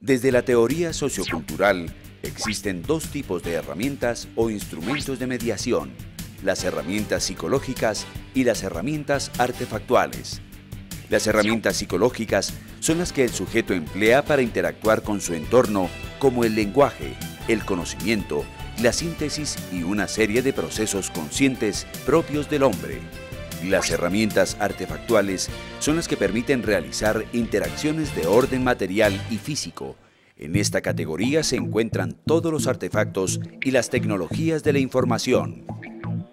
Desde la teoría sociocultural, existen dos tipos de herramientas o instrumentos de mediación: las herramientas psicológicas y las herramientas artefactuales. Las herramientas psicológicas son las que el sujeto emplea para interactuar con su entorno, como el lenguaje, el conocimiento, la síntesis y una serie de procesos conscientes propios del hombre. Las herramientas artefactuales son las que permiten realizar interacciones de orden material y físico. En esta categoría se encuentran todos los artefactos y las tecnologías de la información.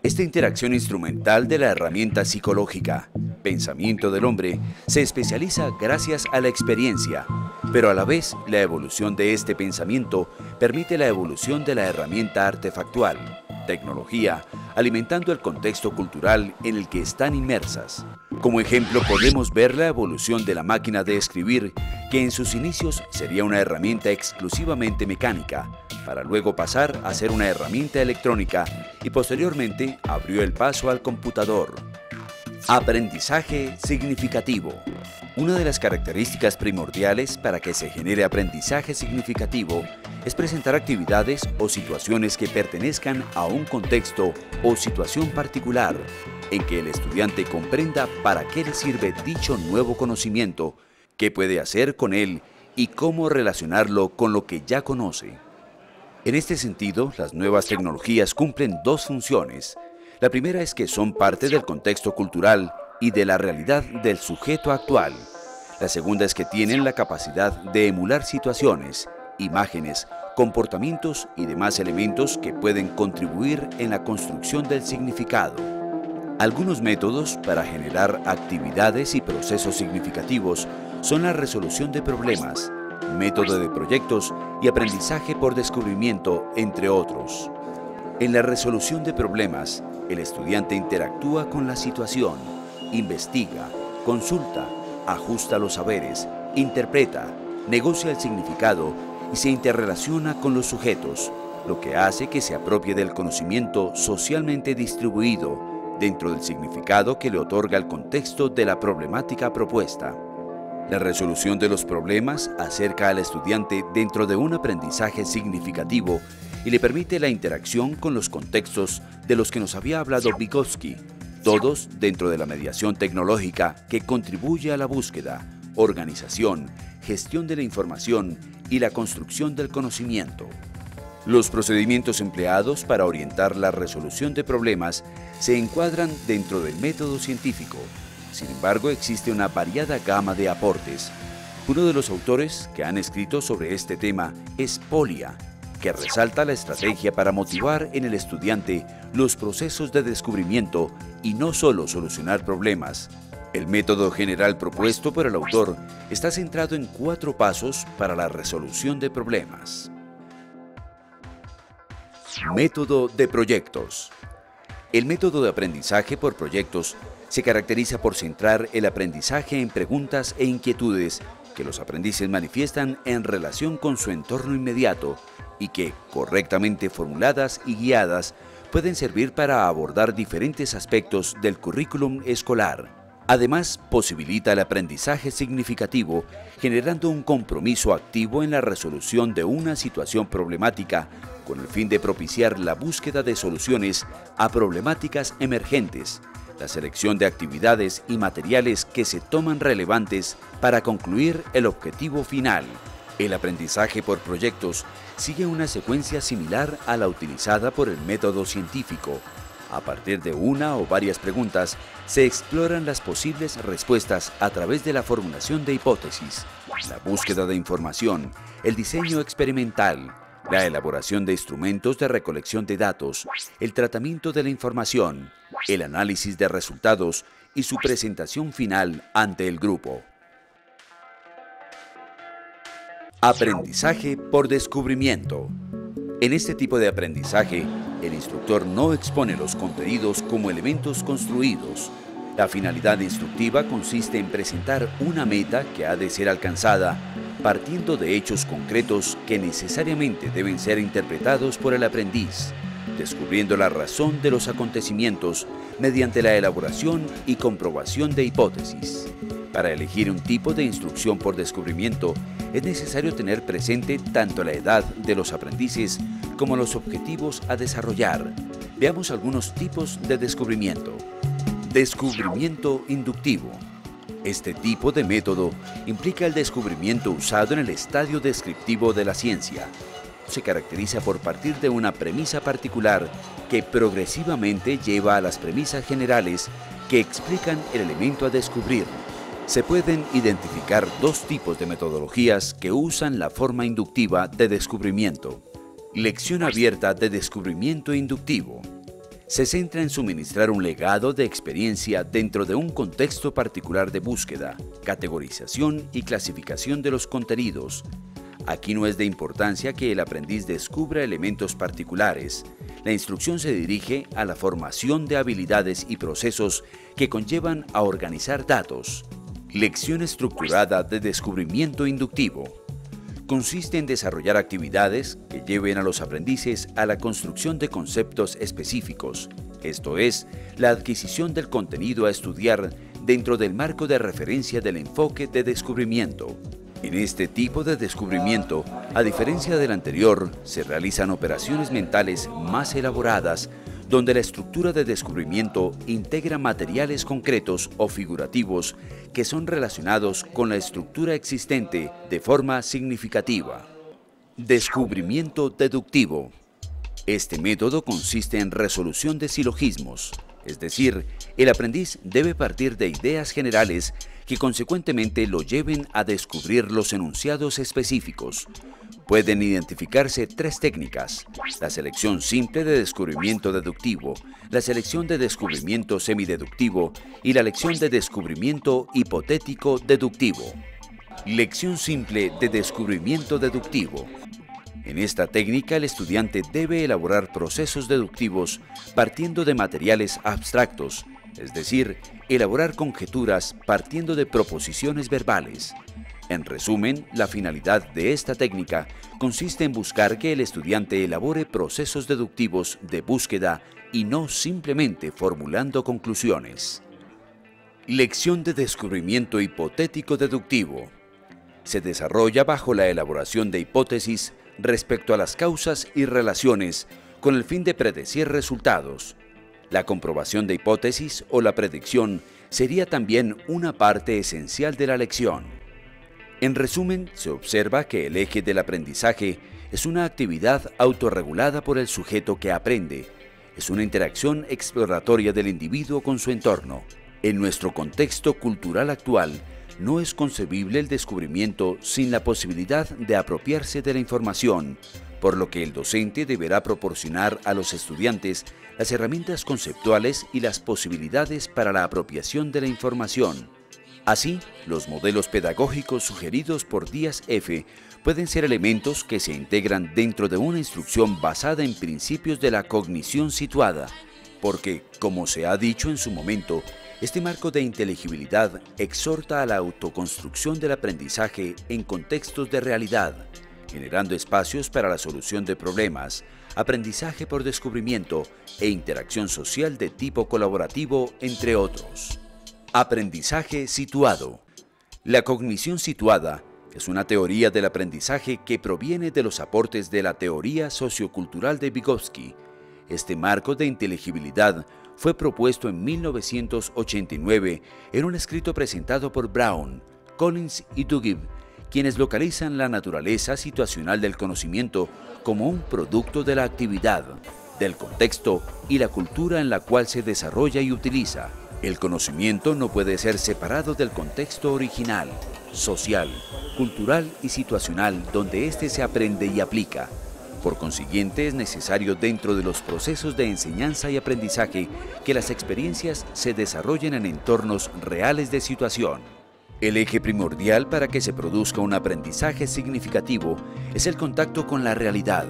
Esta interacción instrumental de la herramienta psicológica, pensamiento del hombre, se especializa gracias a la experiencia, pero a la vez la evolución de este pensamiento permite la evolución de la herramienta artefactual, tecnología, alimentando el contexto cultural en el que están inmersas. Como ejemplo podemos ver la evolución de la máquina de escribir, que en sus inicios sería una herramienta exclusivamente mecánica, para luego pasar a ser una herramienta electrónica y posteriormente abrió el paso al computador. Aprendizaje significativo. Una de las características primordiales para que se genere aprendizaje significativo es presentar actividades o situaciones que pertenezcan a un contexto o situación particular, en que el estudiante comprenda para qué le sirve dicho nuevo conocimiento, qué puede hacer con él y cómo relacionarlo con lo que ya conoce. En este sentido, las nuevas tecnologías cumplen dos funciones. La primera es que son parte del contexto cultural y de la realidad del sujeto actual. La segunda es que tienen la capacidad de emular situaciones, imágenes, comportamientos y demás elementos que pueden contribuir en la construcción del significado. Algunos métodos para generar actividades y procesos significativos son la resolución de problemas, método de proyectos y aprendizaje por descubrimiento, entre otros. En la resolución de problemas, el estudiante interactúa con la situación, investiga, consulta, ajusta los saberes, interpreta, negocia el significado y se interrelaciona con los sujetos, lo que hace que se apropie del conocimiento socialmente distribuido dentro del significado que le otorga el contexto de la problemática propuesta. La resolución de los problemas acerca al estudiante dentro de un aprendizaje significativo y le permite la interacción con los contextos de los que nos había hablado Vygotsky, todos dentro de la mediación tecnológica que contribuye a la búsqueda, organización, gestión de la información y la construcción del conocimiento. Los procedimientos empleados para orientar la resolución de problemas se encuadran dentro del método científico. Sin embargo, existe una variada gama de aportes. Uno de los autores que han escrito sobre este tema es Polya, que resalta la estrategia para motivar en el estudiante los procesos de descubrimiento y no solo solucionar problemas. El método general propuesto por el autor está centrado en 4 pasos para la resolución de problemas. Método de proyectos. El método de aprendizaje por proyectos se caracteriza por centrar el aprendizaje en preguntas e inquietudes que los aprendices manifiestan en relación con su entorno inmediato y que, correctamente formuladas y guiadas, pueden servir para abordar diferentes aspectos del currículum escolar. Además, posibilita el aprendizaje significativo, generando un compromiso activo en la resolución de una situación problemática con el fin de propiciar la búsqueda de soluciones a problemáticas emergentes, la selección de actividades y materiales que se toman relevantes para concluir el objetivo final. El aprendizaje por proyectos sigue una secuencia similar a la utilizada por el método científico. A partir de una o varias preguntas, se exploran las posibles respuestas a través de la formulación de hipótesis, la búsqueda de información, el diseño experimental, la elaboración de instrumentos de recolección de datos, el tratamiento de la información, el análisis de resultados y su presentación final ante el grupo. Aprendizaje por descubrimiento. En este tipo de aprendizaje, el instructor no expone los contenidos como elementos construidos. La finalidad instructiva consiste en presentar una meta que ha de ser alcanzada, partiendo de hechos concretos que necesariamente deben ser interpretados por el aprendiz, descubriendo la razón de los acontecimientos mediante la elaboración y comprobación de hipótesis. Para elegir un tipo de instrucción por descubrimiento, es necesario tener presente tanto la edad de los aprendices como los objetivos a desarrollar. Veamos algunos tipos de descubrimiento. Descubrimiento inductivo. Este tipo de método implica el descubrimiento usado en el estadio descriptivo de la ciencia. Se caracteriza por partir de una premisa particular que progresivamente lleva a las premisas generales que explican el elemento a descubrir. Se pueden identificar dos tipos de metodologías que usan la forma inductiva de descubrimiento. Lección abierta de descubrimiento inductivo. Se centra en suministrar un legado de experiencia dentro de un contexto particular de búsqueda, categorización y clasificación de los contenidos. Aquí no es de importancia que el aprendiz descubra elementos particulares. La instrucción se dirige a la formación de habilidades y procesos que conllevan a organizar datos. Lección estructurada de descubrimiento inductivo. Consiste en desarrollar actividades que lleven a los aprendices a la construcción de conceptos específicos, esto es, la adquisición del contenido a estudiar dentro del marco de referencia del enfoque de descubrimiento. En este tipo de descubrimiento, a diferencia del anterior, se realizan operaciones mentales más elaboradas, donde la estructura de descubrimiento integra materiales concretos o figurativos que son relacionados con la estructura existente de forma significativa. Descubrimiento deductivo. Este método consiste en resolución de silogismos, es decir, el aprendiz debe partir de ideas generales que consecuentemente lo lleven a descubrir los enunciados específicos. Pueden identificarse tres técnicas: la selección simple de descubrimiento deductivo, la selección de descubrimiento semideductivo y la lección de descubrimiento hipotético deductivo. Lección simple de descubrimiento deductivo. En esta técnica, el estudiante debe elaborar procesos deductivos partiendo de materiales abstractos, es decir, elaborar conjeturas partiendo de proposiciones verbales. En resumen, la finalidad de esta técnica consiste en buscar que el estudiante elabore procesos deductivos de búsqueda y no simplemente formulando conclusiones. Lección de descubrimiento hipotético deductivo. Se desarrolla bajo la elaboración de hipótesis respecto a las causas y relaciones con el fin de predecir resultados. La comprobación de hipótesis o la predicción sería también una parte esencial de la lección. En resumen, se observa que el eje del aprendizaje es una actividad autorregulada por el sujeto que aprende. Es una interacción exploratoria del individuo con su entorno. En nuestro contexto cultural actual, no es concebible el descubrimiento sin la posibilidad de apropiarse de la información, por lo que el docente deberá proporcionar a los estudiantes las herramientas conceptuales y las posibilidades para la apropiación de la información. Así, los modelos pedagógicos sugeridos por Díaz F. pueden ser elementos que se integran dentro de una instrucción basada en principios de la cognición situada, porque, como se ha dicho en su momento, este marco de inteligibilidad exhorta a la autoconstrucción del aprendizaje en contextos de realidad, generando espacios para la solución de problemas, aprendizaje por descubrimiento e interacción social de tipo colaborativo, entre otros. Aprendizaje situado. La cognición situada es una teoría del aprendizaje que proviene de los aportes de la teoría sociocultural de Vygotsky. Este marco de inteligibilidad fue propuesto en 1989 en un escrito presentado por Brown, Collins y Duguid, quienes localizan la naturaleza situacional del conocimiento como un producto de la actividad, del contexto y la cultura en la cual se desarrolla y utiliza. El conocimiento no puede ser separado del contexto original, social, cultural y situacional donde éste se aprende y aplica. Por consiguiente, es necesario dentro de los procesos de enseñanza y aprendizaje que las experiencias se desarrollen en entornos reales de situación. El eje primordial para que se produzca un aprendizaje significativo es el contacto con la realidad,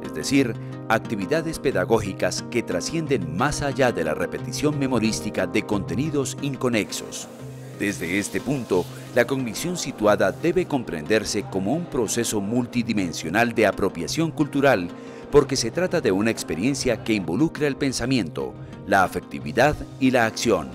es decir, actividades pedagógicas que trascienden más allá de la repetición memorística de contenidos inconexos. Desde este punto, la cognición situada debe comprenderse como un proceso multidimensional de apropiación cultural, porque se trata de una experiencia que involucra el pensamiento, la afectividad y la acción.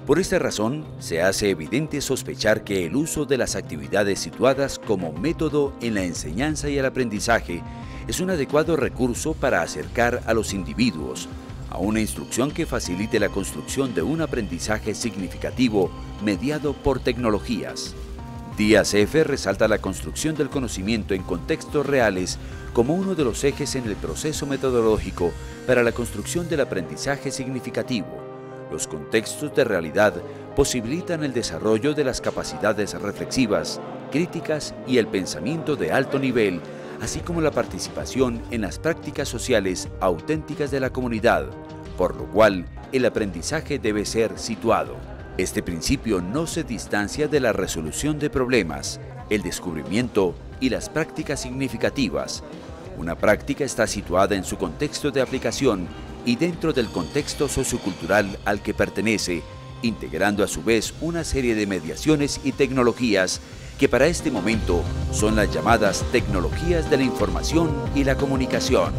Por esta razón, se hace evidente sospechar que el uso de las actividades situadas como método en la enseñanza y el aprendizaje es un adecuado recurso para acercar a los individuos a una instrucción que facilite la construcción de un aprendizaje significativo mediado por tecnologías. Díaz F. resalta la construcción del conocimiento en contextos reales como uno de los ejes en el proceso metodológico para la construcción del aprendizaje significativo. Los contextos de realidad posibilitan el desarrollo de las capacidades reflexivas, críticas y el pensamiento de alto nivel, así como la participación en las prácticas sociales auténticas de la comunidad, por lo cual el aprendizaje debe ser situado. Este principio no se distancia de la resolución de problemas, el descubrimiento y las prácticas significativas. Una práctica está situada en su contexto de aplicación y dentro del contexto sociocultural al que pertenece, integrando a su vez una serie de mediaciones y tecnologías que para este momento son las llamadas tecnologías de la información y la comunicación.